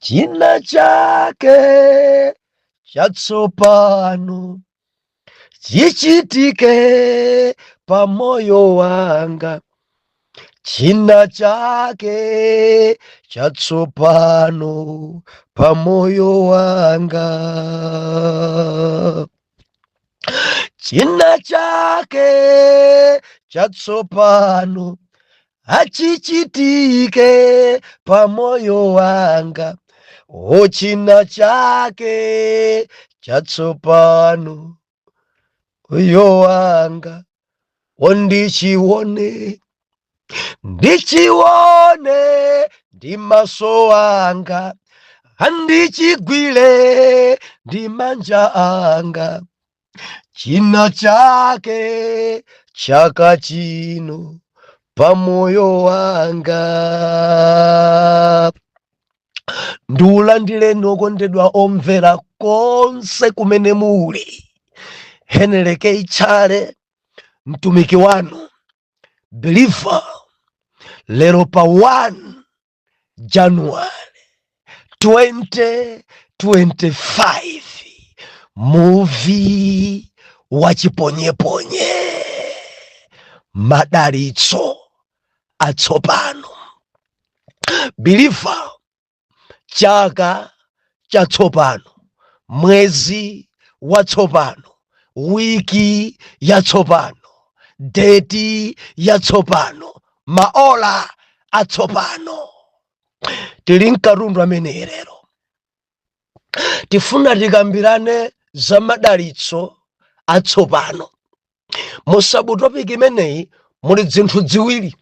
china chake chatsopano chichitike pamoyo wanga. China chake chatsopano pamoyo wanga. China chake chatsopano achichitike pamoyo wanga. O china chake chatsopano moyo wanga. Ondichione ndichione ndi maso anga, andichigwile ndi manja anga. China chake chaka chino pamoyo wanga. Ndiulandile nokondedwa omvera konse kumene muli. Heneleke ichale mtumiki wanu believer lero pa 1 January 2025 movie wachiponyeponye madalitso atsopano. Believer chaka chatsopano, mwezi watsopano, wiki yatsopano, date yatsopano, maola atsopano. Tili nkarundu amene lero tifuna tikambirane za madalitso atsopano. Musabu topic imeneyi muli zinthu ziwiri,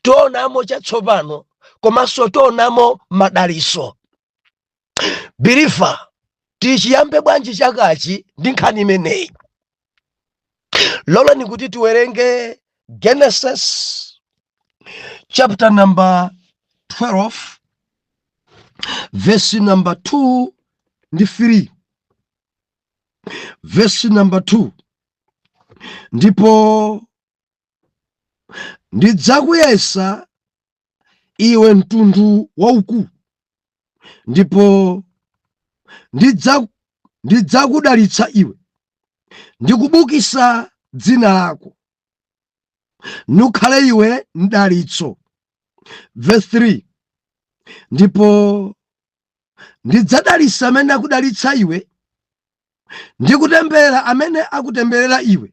tionamo chatsopano komanso tionamo madalitso. Believer tichiyambe bwanji chakachi ndi nkhani imeneyi. Lola nikuti tiwerenge Genesis chapter number 12 verse number 2 ndi 3. Verse number 2. Ndipo ndidzakuyesa iwe mtundu waukulu, ndipo ndidzakudalitsa iwe, ndikubukisa dzina lako, nukhale iwe mdalitso. Verse 3. Ndipo ndidzadalitsa amene akudalitsa iwe, ndikutembera amene akutemberera iwe,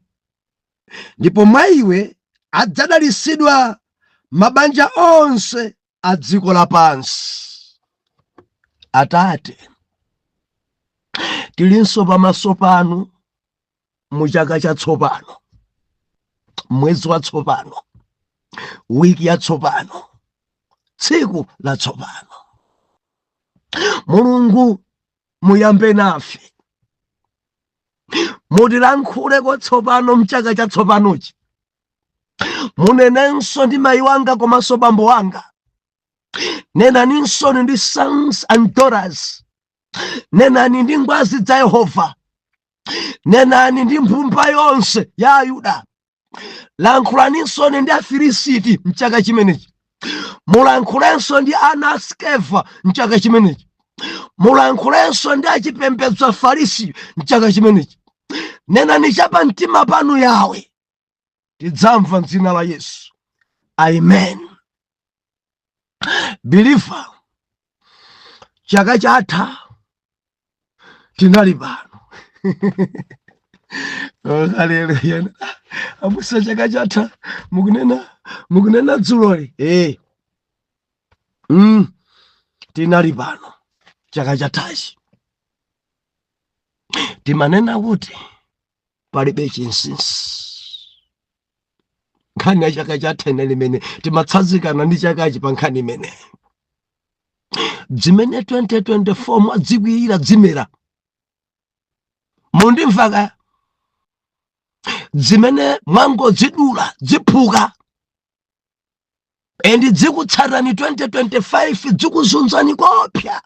ndipo mwa iwe adzadalitsidwa mabanja onse a dziko lapansi. Atate, tilinso pamaso panu mu chaka chatsopano, mwezi watsopano, wiki yatsopano, tsiku latsopano. Mulungu muyambe nafe, mutilankhule kotsopano mchaka chatsopanochi. Munenenso ndi mayi wanga komanso bambo wanga, nenaninso ndi sons and daughters, nenani ndi ngwazi za Yehova, nenani ndi mphumba yonse ya Ayuda, lankhulaninso ndi Afilisiti mchaka chimenechi, mulankhulenso ndi ana askeva mchaka chimenechi, mulankhulenso ndi achipembedzo Afarisi mchaka chimenechi. Nenani chapa mtima panu Yawe, tidzamva m'dzina la Yesu. Amen. Believer, chaka chatha tinali pano. Haleluya. Abusa chaka chatha mukunena dzuloli. Tinali pano chaka chathachi. Timanena kuti palibe chinsinsi. Nkhani ya chaka chatha limene timatsazikana ndi chakachi pa nkhani imene. Dzimene 2024 mwadzikwirira dzimera. Mundimvaka? Dzimene mwangodzidula dziphuka. Endi dzikutsatani 2025 dzikuzunzani kopya.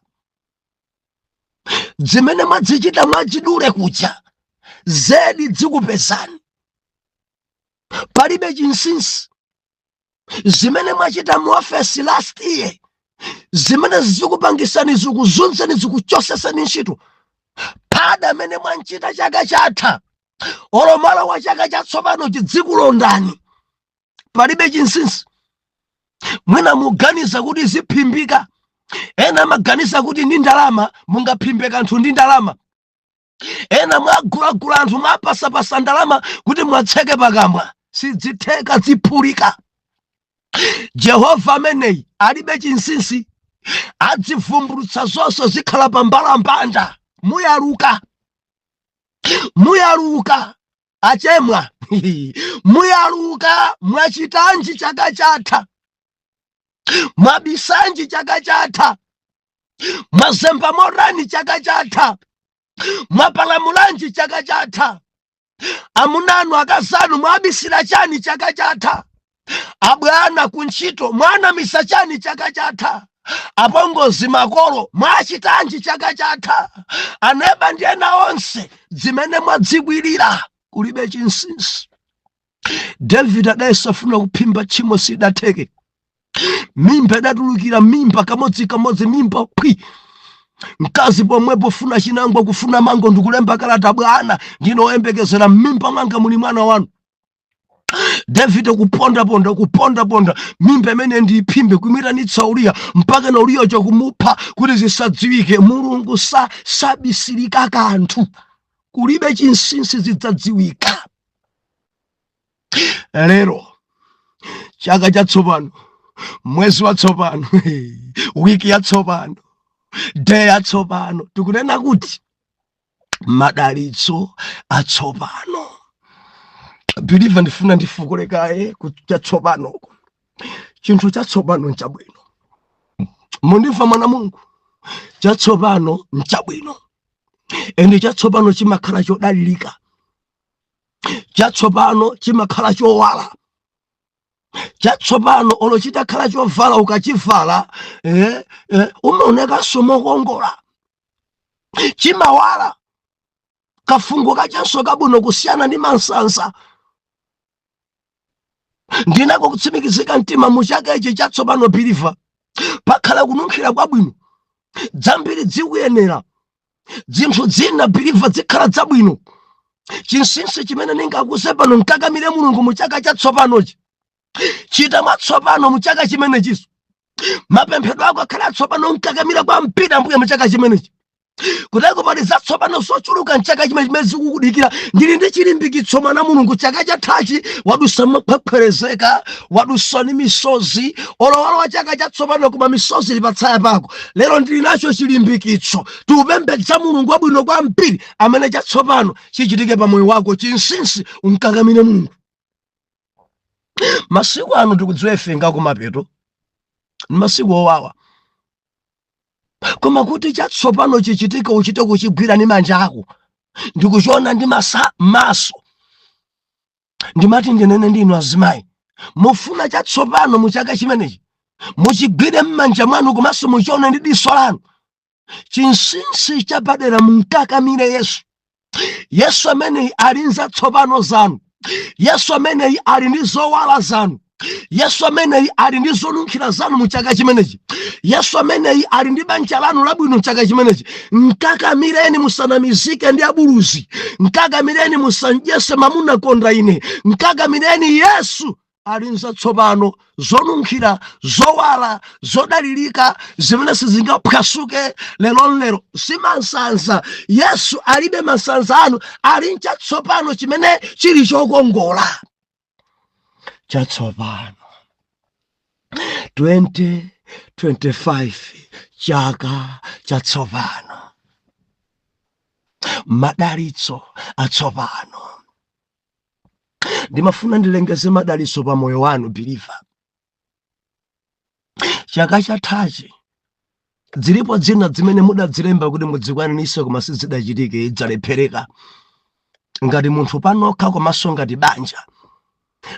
Dzimene mwadzichita mwachidule kucha, zedi dzikupezani. Palibe chinsinsi. Zimene mwachita mu office last year, zimene zikupangisani zikuzunzeni zikuchosesani ntchito pada amene mwanchita chaka chatha olomala wa chaka chatsopano chidzikulondani palibe chinsinsi. Mwina muganiza kuti ziphimbika, ena maganiza kuti ndi ndalama mungaphimbe kanthu ndi ndalama, ena mwagulagula anthu mwapasapasa ndalama kuti mwatseke pakamwa, sidzitheka ziphulika. Jehova ameneyi alibe chinsinsi, adzivumbulutsa zonse zikhala pa mbalambanda. Muyaluka achemwa muyaluka mwachitanji chaka chatha, mwabisanji chaka chatha, mwazemba morani chaka chatha, mwapalamulanji chaka chatha, amunanu akazanu mwabisira chani chaka chatha, abwana kuntchito mwanamisa chani chaka chatha, apongozi makolo mwachitanji chaka chatha, aneba ndi ena onse zimene mwadzigwirira kulibe chinsinsi. David adayesafuna kuphimba tchimo sidatheke, mimba idatulukira, mimba kamodzi mimba pwi. Mkazi pomwepo funa chinangwa kufuna mango ndikulemba kalata, bwana ndinoyembekezera mimba mwanga muli mwana wanu. David kuponda mimba imene ndiyiphimbe kumiranitsa Uriya mpaka na Uriya chokumupha kuti zisadziwike. Mulungu sabisirika kanthu, kulibe chinsinsi zidzadziwika. Lero chaka chatsopano, mwezi watsopano, wiki yatsopano, day yatsopano, tikunena kuti madalitso atsopano. Believer ndifuna ndifukule kaye kuti chatsopano, chinthu chatsopano nchabwino. Mundifa mwana Mulungu, chatsopano nchabwino, ende chatsopano chimakhala chodalirika, chatsopano chimakhala chowala, chatsopano olo chitakhala chovala ukachivala umaoneka somokongola, chimawala, kafungo kachanso kabwino kusiyana ndi mansansa. Ndinako kutsimikizika mtima muchaka ichi chatsopano believer pakhala kununkhira kwabwino, dzambiri zikuyenera, zinthu zina believer zikhala zabwino. Chinsinsi chimene ningakuze pano nkakamire Mulungu muchaka chatsopanochi, chita mwatsopano muchaka chimenechiso. Mapemphero ako akhala atsopano nkakamira kwa mpira mbuye muchaka chimenechi, kuteko pali zatsopano zochuluka mchaka chimene zikukudikira. Ndili ndi chilimbikitso mwana Mulungu, chaka chathachi wadusa maphwepherezeka, wadusa ni misozi, olowalo wa chaka chatsopano koma misozi lipatsaya pako. Lero ndili nacho chilimbikitso, tiupembedza Mulungu wabwino kwa mpiri amene chatsopano chichitike pa moyo wako, chinsinsi unkakamire Mulungu. Masiku ano tikudziwa ife ngako mapeto ni masiku owawa, koma kuti chatsopano chichitike uchite kuchigwira ni manja ako, ndikuchiona ndi maso. Ndimati ndinene ndinu azimayi, mufuna chatsopano muchaka chimenechi muchigwire m'manja mwanu komanso muchione ndi diso lanu. Chinsinsi chapadera munkakamire Yesu amene ali nzatsopano zanu, Yesu amene ali ndi zowala zanu, Yesu amene ali ndi zonunkhira zanu muchaka chimenechi, Yesu amene ali ndi banja lanu labwino muchaka chimenechi. Nkakamireni musanamizike ndi abuluzi, nkakamireni musanjese mamuna konda ine, nkakamireni Yesu ali nzatsopano, zonunkhira, zowala, zodalirika, zimene sizingaphwasuke lero simansanza. Yesu alibe mansanza anu, ali nchatsopano chimene chili chokongola. Chatsopano 2025 chaka chatsopano, madalitso atsopano. Ndimafuna ndilengeze madalitso pa moyo wanu believer. Chaka chathachi zilipo dzina zimene mudadzilemba kuti mudzikwanitse koma sizidachitike, idzalephereka. Ngati munthu panokha komanso ngati banja,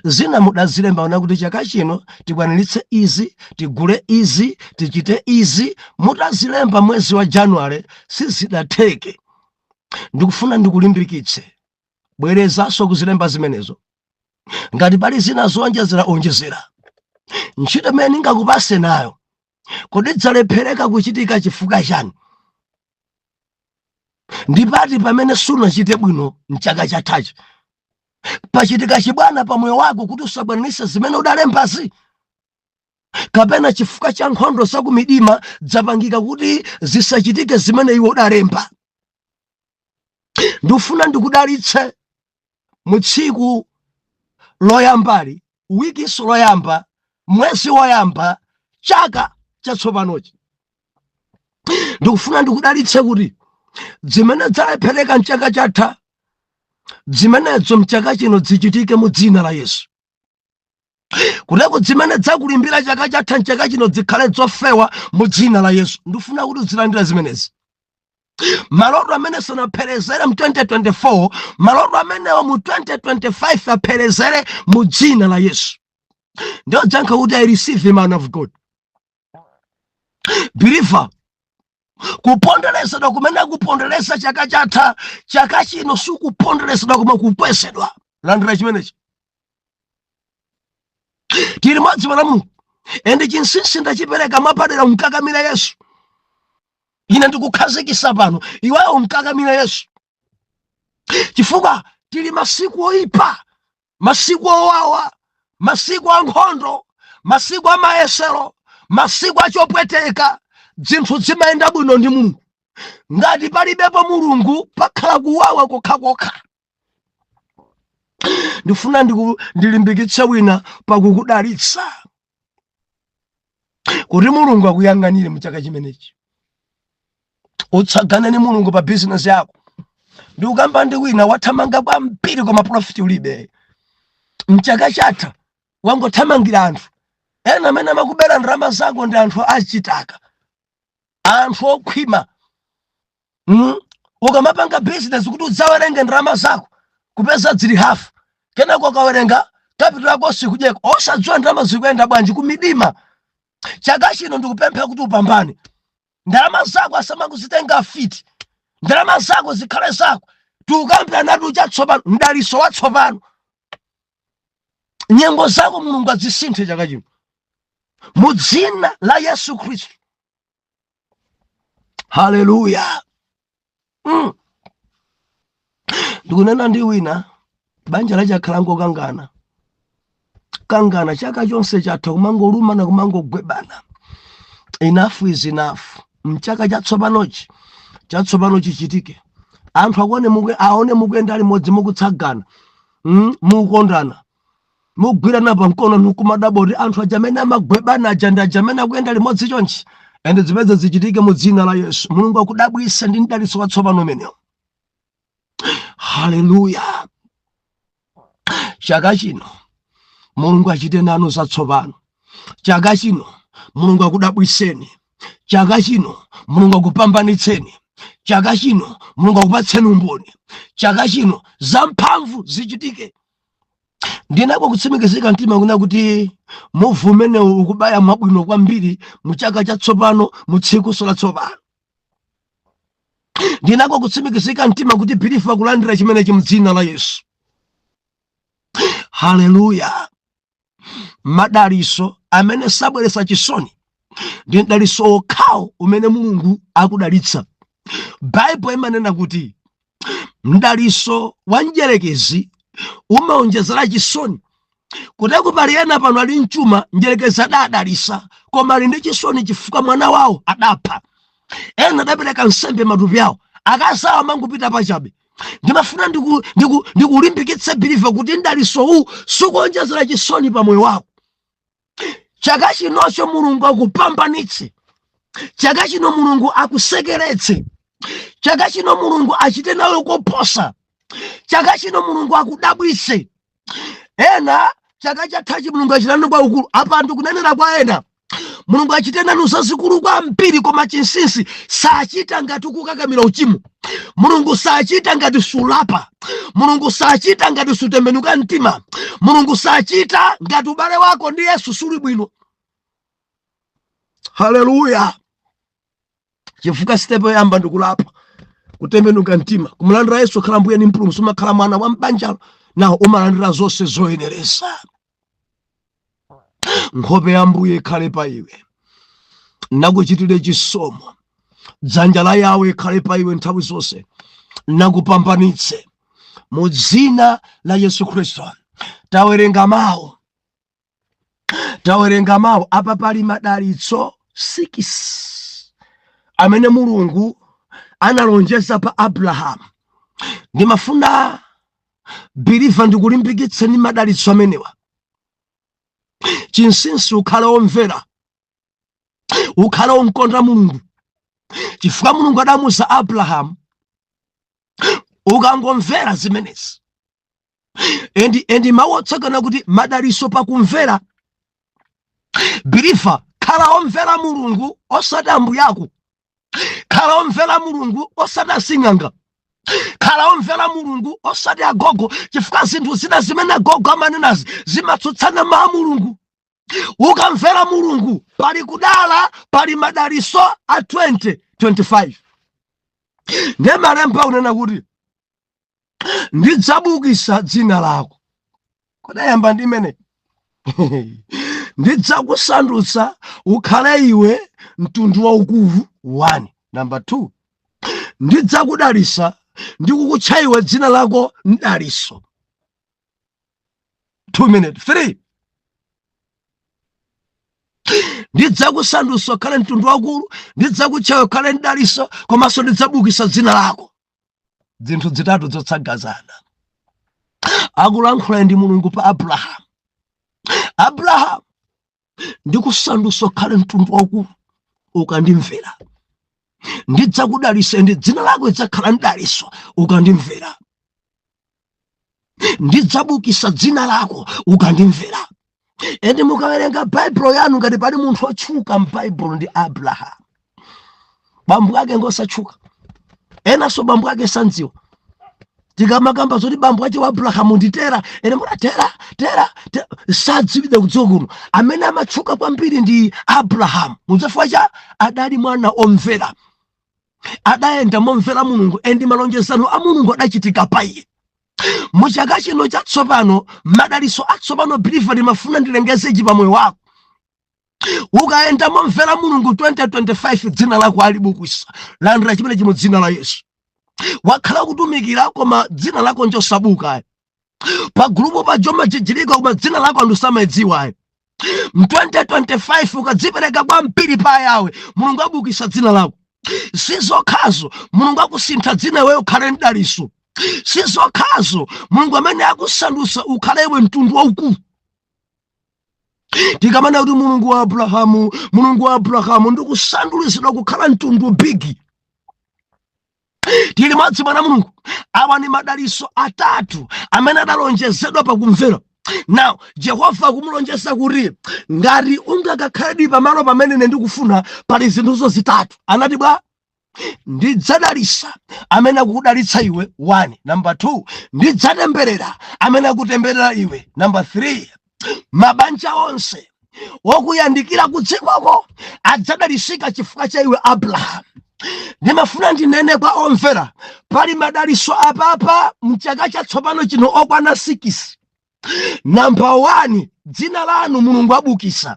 zina mudazilemba ona kuti chaka chino tikwaniritse izi, tigule izi, tichite izi, mutazilemba mwezi wa January sizidatheke. Ndikufuna ndikulimbikitse, bwerezanso kuzilemba zimenezo. Ngati pali zina zonjezera onjezera. Ntchito imene ndingakupase nayo kodi dzalephereka kuchitika chifukwa chani? Ndipati pamene sunachite bwino mchaka chathachi pachitika chibwana pa moyo wako kuti usabwanise zimene udalembazi, kapena chifukwa cha nkhondo zakumidima dzapangika kuti zisachitike zimene iwe udalemba. Ndifuna ndikudalitse mu tsiku loyambali, wikiso loyamba, mwezi woyamba, chaka chatsopanochi. Ndikufuna ndikudalitse kuti zimene zalephereka mchaka chatha zimenezo mchaka chino zichitike mu dzina la Yesu. Kuteko zimene dzakulimbira chaka chatha mchaka chino zikhale zofewa mu dzina la Yesu. Ndifuna kuti uzilandira zimenezi. Maloto amene sanapherezere mu 2024, maloto amenewa mu 2025 apherezere mu dzina la Yesu. Ndio dzankha kuti I receive the man of God. Believer, kuponderesa dokumena kuponderesa chaka chatha, chaka chino sukuponderesa dokuma kupwesedwa. Landira chimenechi. Tiri madzi wana Mulungu. Ende chinsinsi ndachipereka mapadera umkakamira Yesu. Ine ndikukhazikisa pano iweyo umkakamira Yesu. Chifukwa tili masiku oyipa, masiku owawa, masiku ankhondo, masiku amayesero, masiku achopweteka. Zinthu zimayenda bwino ndi Mulungu. Ngati palibepo Mulungu pakhala kuwawa kokha. Ndifuna ndilimbikitse wina pakukudalitsa kuti Mulungu akuyang'anire mu chaka chimenechi. Utsagane ni Mulungu pa business yako. Ndi ukamba ndi wina wathamanga kwambiri kwa maprofiti ulibe. Mchaka chatha wangothamangira anthu. Ena amene amakubera ndalama zako ndi anthu achitaka, anthu okhwima. Ukamapanga business kuti udzawerenge ndalama zako kupeza zili half, kenako ukawerenga capital yako sikujeko, osadziwa ndalama zikuyenda bwanji kumidima. Chaka chino ndikupempha kuti upambane. Ndalama zako asamangozitenga fiti, ndalama zako zikhale zako. Tukampa natu chatsopano, mdaliso watsopano. Nyengo zako Mulungu azisinthe chaka chino mu dzina la Yesu Kristu. Haleluya. Ndikunena ndi wina banja lachakhalango kangana chaka chonse chatha kumangoluma na kumangogwebana. Enough is enough. Mchaka chatsopanochi chichitike. Anthu aone mukuyenda limodzi mukutsagana, mukondana, mugwirana pa mkono nukumadaboti. Anthu ajamene amagwebana ajamene akuyenda limodzi chonchi. Ende zimene zichitike mu dzina la Yesu. Mulungu akudabwitse ndi mdalitso watsopano umenewo. Haleluya. Chaka chino Mulungu achite nanu zatsopano. Chaka chino Mulungu akudabwitseni. Chaka chino Mulungu akupambanitseni. Chaka chino Mulungu akupatseni umboni. Chaka chino zamphamvu zichitike. Ndinako kutsimikizika mtima kuna kuti muvumene ukubaya mwabwino kwambiri mu chaka chatsopano, mu tsiku latsopano. Ndinako kutsimikizika mtima kuti bilifa kulandira chimenechi mu dzina la Yesu. Haleluya. Madaliso amene sabweresa chisoni ndi mdaliso okhawo umene Mulungu akudalitsa. Bible imanena kuti mdaliso wa njerekezi umaonjezera chisoni. Kuteko pali ena pano ali mchuma njerekezi adadalisa koma ali ndi chisoni chifukwa mwana wawo adapha. Ena adapereka nsembe matupi awo akasawa mangupita pachabe. Ndimafuna ndikulimbikitse biliva kuti mdaliso uwu sukuonjezera chisoni pa moyo wako. Chaka chinocho Mulungu akupambanitse. Chaka chino Mulungu akusekeretse. Chaka chino Mulungu achite nawe koposa. Chaka chino Mulungu akudabwitse. Ena chaka chathachi Mulungu achite nanu kwa ukulu. Apa ndikunenera kwa ena Mulungu achite nanu zazikulu kwambiri koma chinsinsi sachita ngati kukakamira uchimo. Mulungu sachita ngati sulapa. Mulungu sachita ngati sutembenuka mtima. Mulungu sachita ngati ubale wako ndi Yesu suli bwino. Haleluya. Chifukwa stepo yamba ndikulapa kutembenuka mtima kumulandira Yesu khala mbuye ni mpulumutsi umakhala mwana wa mbanjalo nawo umalandira zonse zoyeneresa. Nkhope ya mbuye ikhale pa iwe. nakuchitire chisomo, dzanja la Yawe likhale pa iwe nthawi zonse, nakupambanitse mu dzina la Yesu Khristu. Tawerenga mawu apa pali madalitso 6 amene Mulungu analonjeza pa Abrahamu. Ndimafuna biliva ndikulimbikitseni madalitso amenewa. Chinsinsi ukhale omvera, ukhale omkonda Mulungu, chifukwa Mulungu adamuza Abrahamu ukangomvera zimenezi. Endi mawu otsagana kuti madalitso pakumvera. Biliva, khala omvera Mulungu osati ambuye ako, khala omvera Mulungu osati asing'anga, khala omvera Mulungu osati agogo, chifukwa zinthu zina zimene agogo amanenazi zimatsutsana mawu Mulungu. Ukamvera Mulungu pali kudala, pali madalitso a 2025. Ndiye malemba unena kuti ndidzabukisa dzina lako. Kodayamba ndimene ndidzakusandutsa ukhale iwe mtundu waukulu. 1. Number 2, ndidzakudalitsa ndikukutcha iwe dzina lako mdalitso. 2 minutes. 3, ndidzakusandutsa ukhale mtundu waukulu, ndidzakutcha iwe ukhale mdalitso, komanso ndidzabukisa dzina lako. Zinthu zitatu zotsagazana. Akulankhula ndi Mulungu pa Abrahamu. Abrahamu, ndikusandutsa ukhale mtundu waukulu ukandimvera. Ndidzakudalitsa ndi dzina lako lidzakhala mdalitso ukandimvera. Ndidzabukisa dzina lako ukandimvera. Endi mukawerenga Baibulo yanu ngati pali munthu otchuka m'Baibulo ndi Abrahamu. Bambo ake ngosatchuka, enanso bambo ake sandziwa. Tikamakamba zoti bambo ake wa Abrahamu ndi Tera, ene muna Tera sadziwida kudziwa kuno. Amene amatchuka kwambiri ndi Abrahamu. Mudzafika cha adali mwana omvera, adayenda momvera Mulungu, endi malonjezano a Mulungu adachitika pa iye. Muchaka chino chatsopano, madalitso atsopano biliva ndimafuna ndilengeze ichi pa moyo wako. Ukayenda momvera Mulungu 2025 dzina lako alibukisa. Landira chimene chimo dzina la Yesu. Wakhala kutumikira koma dzina lako njosabuka. Pa gulupu pa joma chijiliko koma dzina lako andusamadziwa. Mu 2025 ukadzipereka kwa mpiri pa Yawe, Mulungu abukisa dzina lako. Sizokhazo Mulungu akusintha dzina iwe ukhale mdalitso. Sizokhazo Mulungu amene akusandutsa ukhale iwe mtundu waukulu. Tikamana kuti Mulungu wa Abrahamu ndikusandulitsidwa kukhala mtundu big. Tili mwadzi mwana Mulungu. Awa ni madalitso atatu amene adalonjezedwa pakumvera. Now, Jehova kumulonjeza kuti ngati ungakakhaledi pamalo pamene ndikufuna pali zinthuzo zitatu. Anati bwa ndidzadalitsa amene akukudalitsa iwe. 1. Number 2, ndidzatemberera amene akutemberera iwe. Number 3, mabanja onse okuyandikira kudzikoko adzadalitsika chifukwa cha iwe Abrahamu. Ndimafuna ndinene kwa omvera, pali madalitso apapa mchaka chatsopano chino okwana 6. Number 1, dzina lanu Mulungu abukisa.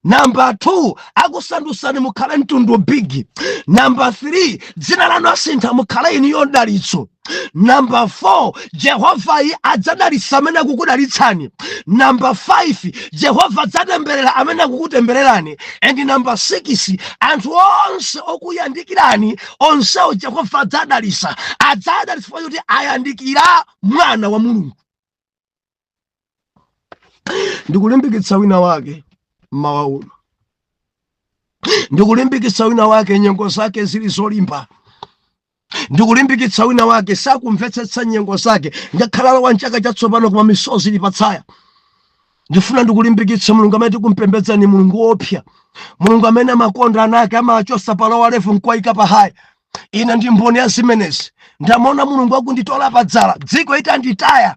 Number 2, akusandutsani mukhale mtundu big. Number 3, dzina lanu asintha mukhale inu yodalitso. Number 4, Jehova adzadalitsa amene akukudalitsani. Number 5, Jehova adzatemberera amene akukutembererani. And number 6, anthu onse okuyandikirani onsewo Jehova adzadalitsa. Adzadalitsa kuti ayandikira mwana wa Mulungu. Ndikulimbikitsa wina wake mmawa uno. Ndikulimbikitsa wina wake nyengo zake zili zolimba. Ndikulimbikitsa wina wake sakumvetsetsa nyengo zake ngakhala wa nchaka chatsopano koma misozi ili patsaya. Ndifuna ndikulimbikitsa Mulungu amene tikumpembedza ni Mulungu wopya. Mulungu amene amakonda anake amachosa palowa lefu nkuwayika pahayi. Ina ndi mboni ya zimenezi. Ndamona Mulungu akunditola padzala. Dziko itanditaya.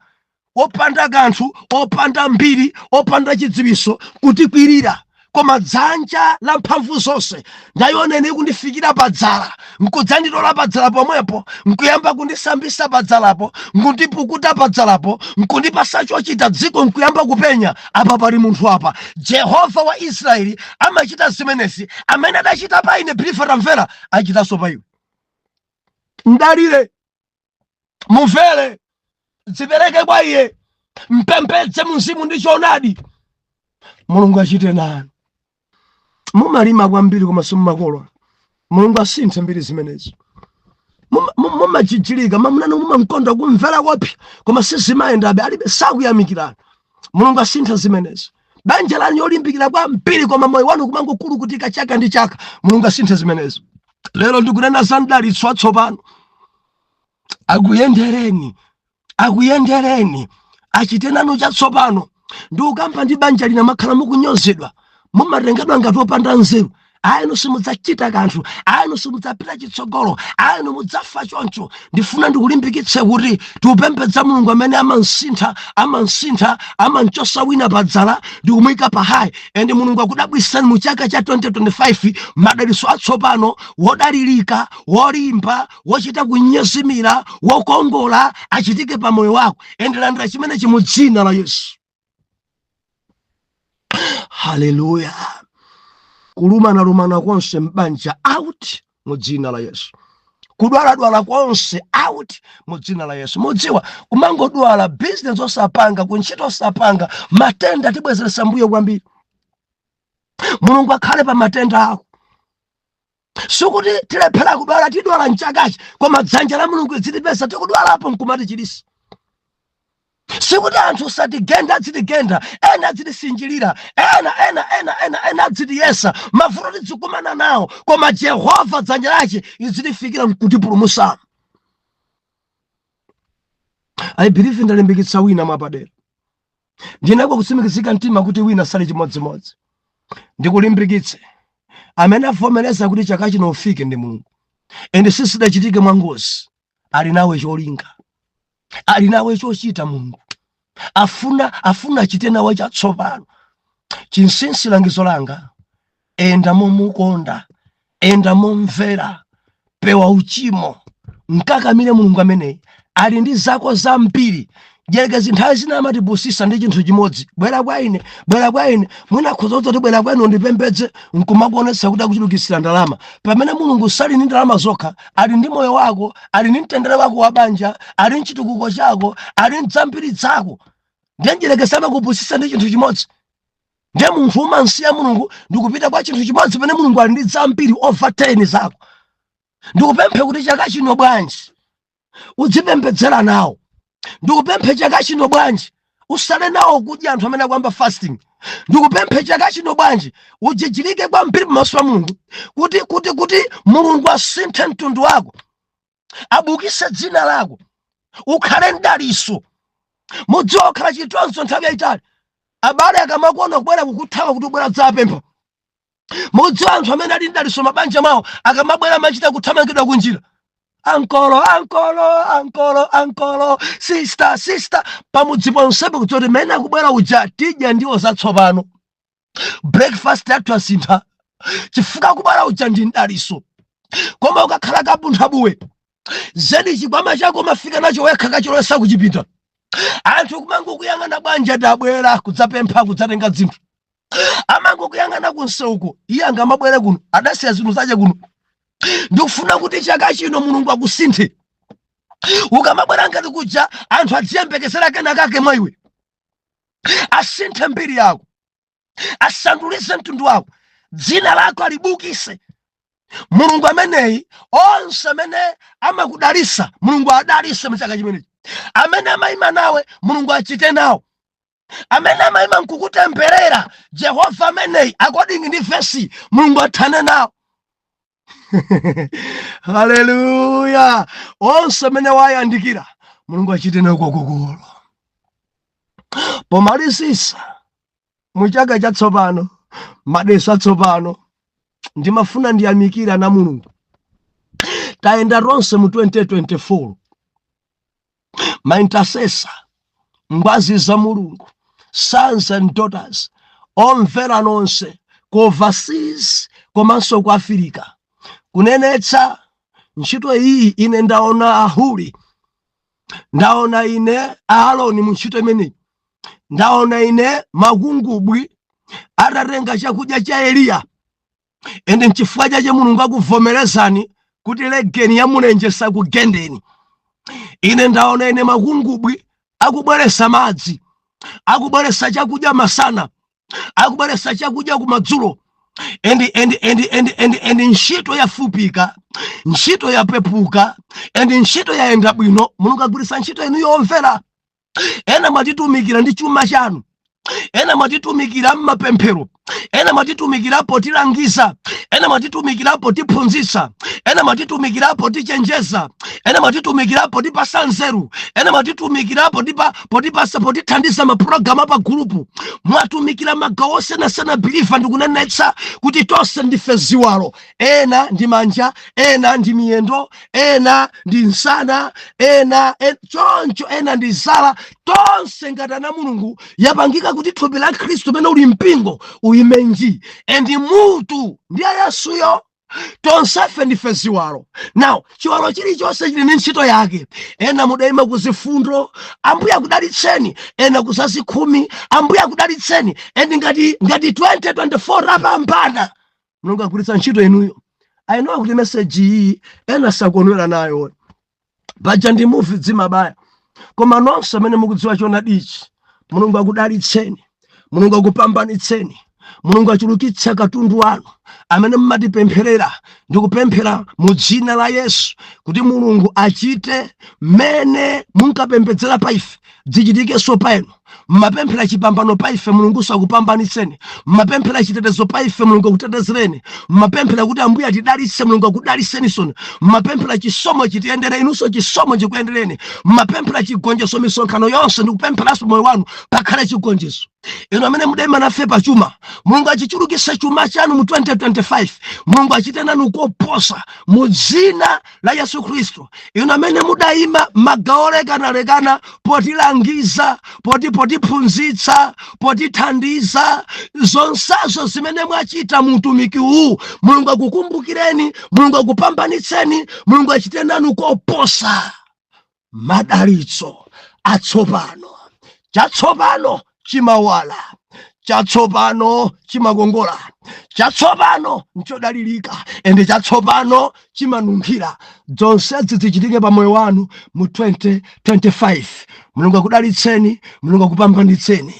Opanda kanthu, opanda mbiri, opanda chidziwitso, kutikwirira, koma dzanja la mphamvu zonse ndayioneni kundifikira padzala, nkudzanditola padzala pomwepo, nkuyamba kundisambisa padzalapo, nkundipukuta padzalapo, nkundipasa chochita dziko, nkuyamba kupenya. Apa pali munthu apa, Jehova wa Israeli amachita zimenezi. Amene adachita pa ine Bilifa tamvera, achitanso pa iwe. Mdalire, mumvere, dzipereke kwa iye, mpembedze mu mzimu ndi choonadi. Mulungu achite nanu. Mumalima kwambiri koma simumakolola. Mulungu asinthe mbiri zimenezi. Mumachijilika mamunano mumamkonda kumvera kopya koma sizimayendabe, alibe sakuyamikirana. Mulungu asinthe zimenezi. Banja lanu yolimbikira kwambiri koma moyo wanu kumangokulukutika chaka ndi chaka. Mulungu asinthe zimenezi. Lero ndikunena za mdalitso watsopano. Akuyendereni, achite nanu chatsopano. Ndi ukampa ndi banja lina makhala mukunyozedwa, mumatengedwa ngati opanda nzeru. Ayino simudzachita kanthu, ayino simudzapita chitsogolo, ayino mudzafa choncho. Ndifuna ndikulimbikitse kuti tiupembedza Mulungu amene amansintha, amanchosa wina padzala ndi kumuyika pa hayi. Ende Mulungu akudabwisani mu chaka cha 2025 madalitso atsopano, wodalirika, wolimba, wochita kunyezimira, wokongola achitike pa moyo wako. Ende landira chimenechi mu dzina la Yesu. Haleluya. Kulumana konse mbanja out mu dzina la Yesu. Kudwala konse out mu dzina la Yesu. Mudziwa kumangodwala, business osapanga, kuntchito osapanga, matenda tibwezeresa mbuyo kwambiri. Mulungu akhale pa matenda ako. Sikuti tilephera kudwala, tidwala nchakachi, koma dzanja la Mulungu lidzitipeza tikudwalapo nkumati chilisi. Sikuti anthu satigenda adzitigenda, ena adzidisinjirira, ena adzidiyesa, mavuto tidzikumana nawo, koma Jehova dzanja lake lidzitifikira nkutipulumutsa. I believe ndalimbikitsa wina mwapadera. Ndinako kutsimikizika mtima kuti wina sali chimodzimodzi. Ndikulimbikitse amene avomereza kuti chaka chino ufike ndi Mulungu, ende sisidachitike mwangozi, ali nawe cholinga, ali nawe chochita. Mulungu afuna achite nawe chatsopano. Chinsinsi langizo langa, enda momukonda, enda momvera, pewa uchimo, mkakamire Mulungu amene ali ndi zako zambiri. Jelekezi nthawi zina amatibusisa ndi chinthu chimodzi, bwera kwa ine, mwina khoza kuti bwera kwanu ndipembedze, nkumakuonetsa kuti akuchulukisira ndalama. Pamene Mulungu sali ndi ndalama zokha, ali ndi moyo wako, ali ndi mtendere wako wa banja, ali ndi chitukuko chako, ali ndi zambiri zako. Ndiye jelekezi amakubusisa ndi chinthu chimodzi. Ndiye munthu umansiya Mulungu ndikupita kwa chinthu chimodzi pamene Mulungu ali ndi zambiri over 10 zako. Ndikupemphe kuti chaka chino bwanji udzipembedzera nawo. Ndikupemphe chaka chino bwanji usale nawo kudya anthu amene akwamba fasting. Ndikupemphe chaka chino bwanji ujijilike kwambiri pamaso pa Mulungu kuti Mulungu asinthe mtundu wako, abukise dzina lako, ukhale mdalitso. Mudziwa ukhala chitonzo nthawi yayitali, abale akamakuona kubwera kukuthawa kuti ubwera dzapempha. Mudziwa anthu amene ali mdalitso mabanja mwawo akamabwera machita kuthamangidwa kunjira. Ankolo, sister, pamudzi ponsepo kuti mene akubwera uja tidya ndiwo zatsopano. Breakfast yathu asintha, chifukwa kubwera uja ndi mdalitso. Koma ukakhala kabunthabuwe, zedi chikwama chako mafika nacho wekha kachilowesa kuchipita. Anthu kumangokuyang'ana bwanja tabwera kudzapempha kudzatenga zinthu. Amangokuyang'ana kunseuko, iye angamabwere kuno, adasiya zinthu zache kuno. Ndikufuna kuti chaka chino Mulungu akusinthe. Ukamabwera ngati kuja anthu adziyembekezera kenakake mwa iwe. Asinthe mbiri yako, asandulise mtundu wako, dzina lako alibukise. Mulungu ameneyi onse amene amakudalisa Mulungu adalise mchaka chimenechi. Amene amayima nawe Mulungu achite nawo. Amene amayima nkukutemberera Jehova ameneyi according ndi verse Mulungu athane nawo. Haleluya. Onse amene wayandikira Mulungu achite nawo kokokolo. Pomalisisa muchaka chatsopano, madalitso atsopano, ndimafuna ndiyamikira na Mulungu. Taenda ronse mu 2024. My intercessor, ngwazi za Mulungu, sons and daughters, omvera nonse, ku overseas komanso ku Africa kunenetsa ntchito iyi. Ine ndaona Ahuri, ndaona ine Aaroni mu ntchito imeneyi, ndaona ine makungubwi atatenga chakudya cha Eliya, ende n'chifukwa chache Mulungu akuvomerezani kuti legeni ya mulenje sakugendeni. Ine ndaona ine makungubwi akubweretsa madzi, akubweretsa chakudya masana, akubweretsa chakudya kumadzulo, endi ntchito yafupika, ntchito yapepuka, endi ntchito yayenda bwino. Mulungu agwiritsa ntchito inu yomvera. Ena mwatitumikira ndi chuma chanu, ena mwatitumikira m'mapemphero, ena mwatitumikira potilangiza, ena mwatitumikira potiphunzitsa, ena mwatitumikira potichenjeza, ena mwatitumikira potipasa nzeru, ena mwatitumikira potithandiza mapulogalamu pa gulupu. Mwatumikira magawo osiyanasiyana. Biliva ndikunenetsa kuti tonse ndife ziwalo. Ena ndi manja, ena ndi miyendo, ena ndi nsana, ena choncho, ena ndi zala. Tonse ngati ana Mulungu yapangika kuti thupi la Khristu pene uli mpingo uyimenji, endi mutu ndi Yesuyo. Tonsefe ndife ziwalo. Now chiwalo chilichonse chili ndi ntchito yake. Ena mudayima kuzifundo, Ambuye akudalitseni. Ena kuzazi khumi, Ambuye akudalitseni. Endi ngati 2024 rapambana, Mulungu agwiritsa ntchito inuyo. I know kuti message iyi ena sakondwera nayo, baja ndi movie dzimabaya, koma nonse amene mukudziwa choonadichi, Mulungu akudalitseni, Mulungu akupambanitseni, Mulungu achulukitsa katundu wanu amene mmatipempherera. Ndikupemphera mu dzina la Yesu kuti Mulungu achite mene munkapembedzera pa ife dzichitikenso pa inu. Mmapemphera chipambano pa ife, Mulungu sakupambanitseni. Mmapemphera chitetezo pa ife, Mulungu akutetezereni. Mmapemphera kuti Ambuye atidalitse, Mulungu akudalitseninso. Mmapemphera chisomo chitiyendere inunso, chisomo chikuyendereni. Mmapemphera chigonjetso misonkhano yonse, ndikupempheranso moyo wanu pakhale chigonjetso. Inu amene mudayima nafe pa chuma, Mulungu achichulukitse chuma chanu mu 2025. Mulungu achite nanu koposa mu dzina la Yesu Khristu. Inu amene mudayima magawo lekanalekana potilangiza, potiphunzitsa, potithandiza, zonsezo zimene mwachita mu utumiki uwu, Mulungu akukumbukireni, Mulungu akupambanitseni, Mulungu achite nanu koposa madalitso atsopano. Chatsopano chimawala, chatsopano chimagongola, chatsopano nchodalirika, ende chatsopano chimanunkhira. Zonsezi zichitike pa moyo wanu mu 2025. Mulungu akudalitseni, Mulungu akupambanitseni.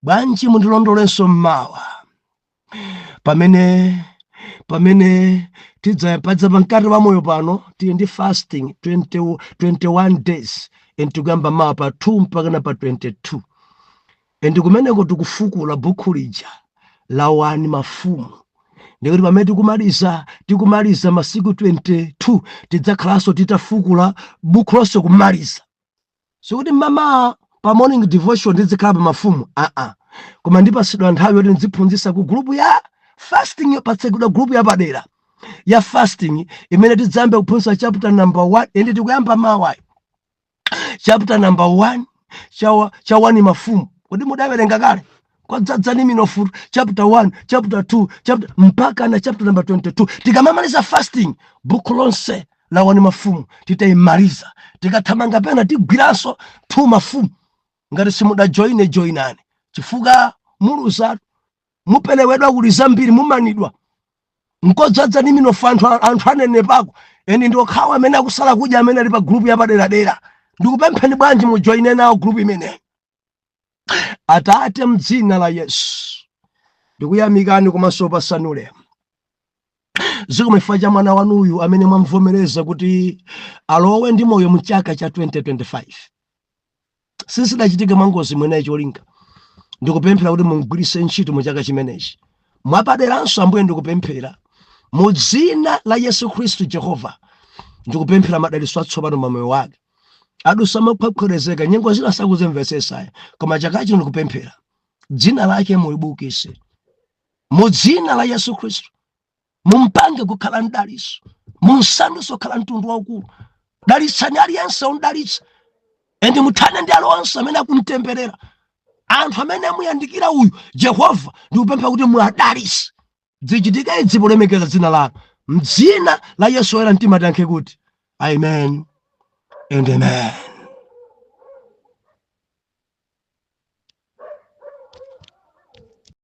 Bwanji mundilondolenso mmawa pamene tidzapadza pankati pa moyo pano tili ndi fasting 21 days, tikuyamba mawa pa 2 mpaka pa 22. Endi kumeneko tikufukula buku lija la 1 Mafumu. Ndikuti pamene tikumaliza masiku 22 tidzakhalanso titafukula buku lonse kumaliza. Sikuti mama pa morning devotion ndizikhala pa mafumu, koma ndipasidwa nthawi yoti ndidziphunzitsa ku group ya fasting, yopatsidwa group yapadera ya fasting imene tidzambe kuphunzitsa chapter number 1. Endi tikuyamba mawa chapter number 1 cha 1 Mafumu. Kodi mudawerenga kale? Kwadzadzani minofu chapter 1, chapter 2, mpaka na chapter number 22. Tikamamaliza fasting buku lonse la 1 Mafumu titayimaliza, tikathamanga pena tigwiranso 2 Mafumu. Ngati simudajoinani chifukwa muluza mupelewedwa kuti zambiri mumanidwa. Nkodzadzani minofu anthu anene pako, eni ndokhawa amene akusala kudya amene ali pa group yapadera. Ndikupempheni bwanji mujoine nawo group imeneyi. Atate mdzina la Yesu ndikuyamikani komanso pasanule. Zikomo cha mwana wanuyu amene mwamvomereza kuti alowe ndi moyo mu chaka cha 2025. Sizidachitika mwangozi mweneyi cholinga. Ndikupemphera kuti mungwiritse ntchito mu chaka chimenechi. Mwapaderanso Ambuye ndikupemphera mu dzina la Yesu Khristu Jehova. Ndikupemphera madalitso atsopano pa moyo wake. Adusa maphwepwerezeka nyengo zina sakuzimvetsesa, koma chakachi ndikupemphera dzina lake mulibukise mu dzina la Yesu Khristu. Mumpange kukhala ndalitso, munsandutse kukhala mtundu waukulu. Dalitsani aliyense undalitsa, endi muthane ndi alonse amene akumtemberera. Anthu amene muyandikira uyu Jehova ndikupempha kuti muadalitse zichitike izi polemekeza dzina lako. M'dzina la Yesu woyera mtima tiyankhe kuti amen and amen.